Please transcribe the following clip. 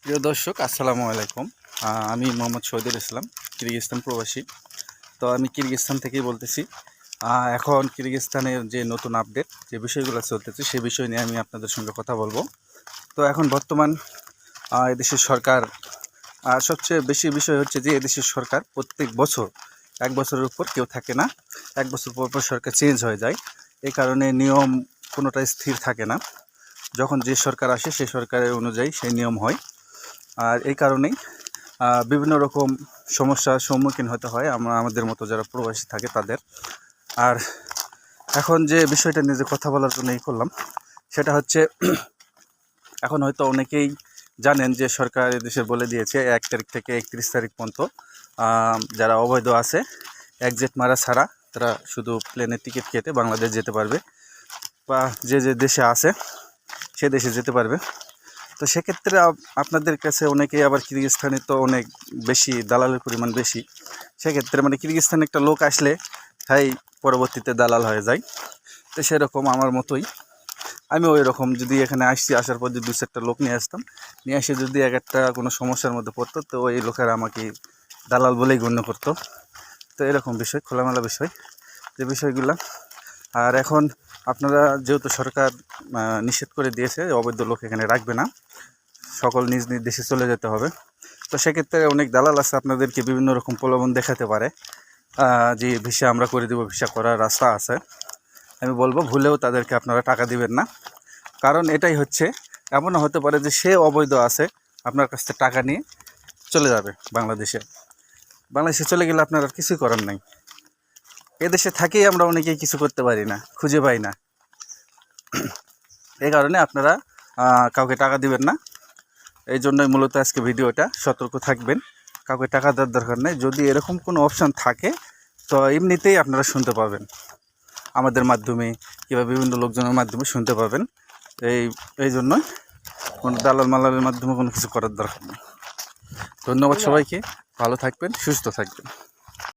প্রিয় দর্শক, আসসালামু আলাইকুম। আমি মোহাম্মদ শহীদুল ইসলাম, কিরগিজস্তান প্রবাসী। তো আমি কিরগিজস্তান থেকেই বলতেছি। এখন কিরগিজস্তানের যে নতুন আপডেট যে বিষয়গুলো চলতেছে সে বিষয় নিয়ে আমি আপনাদের সঙ্গে কথা বলবো। তো এখন বর্তমান এদেশের সরকার, সবচেয়ে বেশি বিষয় হচ্ছে যে এদেশের সরকার প্রত্যেক বছর এক বছরের উপর কেউ থাকে না, এক বছর পর পর সরকার চেঞ্জ হয়ে যায়। এই কারণে নিয়ম কোনোটাই স্থির থাকে না। যখন যে সরকার আসে সেই সরকারের অনুযায়ী সেই নিয়ম হয়। আর এই কারণেই বিভিন্ন রকম সমস্যার সম্মুখীন হতে হয় আমাদের মতো যারা প্রবাসী থাকে তাদের। আর এখন যে বিষয়টা নিয়ে যে কথা বলার জন্য এই করলাম সেটা হচ্ছে, এখন হয়তো অনেকেই জানেন যে সরকার এদেশে বলে দিয়েছে 1 তারিখ থেকে 31 তারিখ পর্যন্ত যারা অবৈধ আছে এক্সিট মারা ছাড়া তারা শুধু প্লেনের টিকিট কেটে বাংলাদেশ যেতে পারবে, বা যে যে দেশে আছে সে দেশে যেতে পারবে। তো সেক্ষেত্রে আপনাদের কাছে অনেকেই আবার কিরগিজস্তানে তো অনেক বেশি দালালের পরিমাণ বেশি। সেক্ষেত্রে মানে কিরগিজস্তানে একটা লোক আসলে তাই পরবর্তীতে দালাল হয়ে যায়। তো সেরকম আমার মতোই আমি ওই রকম যদি এখানে আসার পর যদি 2-4টা লোক নিয়ে আসতাম, নিয়ে এসে যদি এক একটা কোনো সমস্যার মধ্যে পড়তো তো ওই লোকেরা আমাকে দালাল বলেই গণ্য করতো। তো এরকম বিষয়, খোলামেলা বিষয় যে বিষয়গুলো। আর এখন আপনারা যেহেতু সরকার নিষেধ করে দিয়েছে অবৈধ লোক এখানে রাখবে না, সকল নিজ নিজ দেশে চলে যেতে হবে। তো সেক্ষেত্রে অনেক দালাল আছে আপনাদেরকে বিভিন্ন রকম প্রলোভন দেখাতে পারে, যে ভিসা আমরা করে দেবো, ভিসা করার রাস্তা আছে। আমি বলবো ভুলেও তাদেরকে আপনারা টাকা দিবেন না। কারণ এটাই হচ্ছে, এমনও হতে পারে যে সে অবৈধ আছে, আপনার কাছ থেকে টাকা নিয়ে চলে যাবে বাংলাদেশে চলে গেলে আপনার আর কিছুই করার নাই। এদেশে থাকেই আমরা অনেকেই কিছু করতে পারি না, খুঁজে পাই না। এই কারণে আপনারা কাউকে টাকা দিবেন না। এই জন্যই মূলত আজকে ভিডিওটা, সতর্ক থাকবেন, কাউকে টাকা দেওয়ার দরকার নেই। যদি এরকম কোনো অপশান থাকে তো এমনিতেই আপনারা শুনতে পাবেন আমাদের মাধ্যমে কিংবা বিভিন্ন লোকজনের মাধ্যমে শুনতে পাবেন। এই জন্যই কোনো দালাল মালালের মাধ্যমে কোনো কিছু করার দরকার নেই। ধন্যবাদ সবাইকে, ভালো থাকবেন, সুস্থ থাকবেন।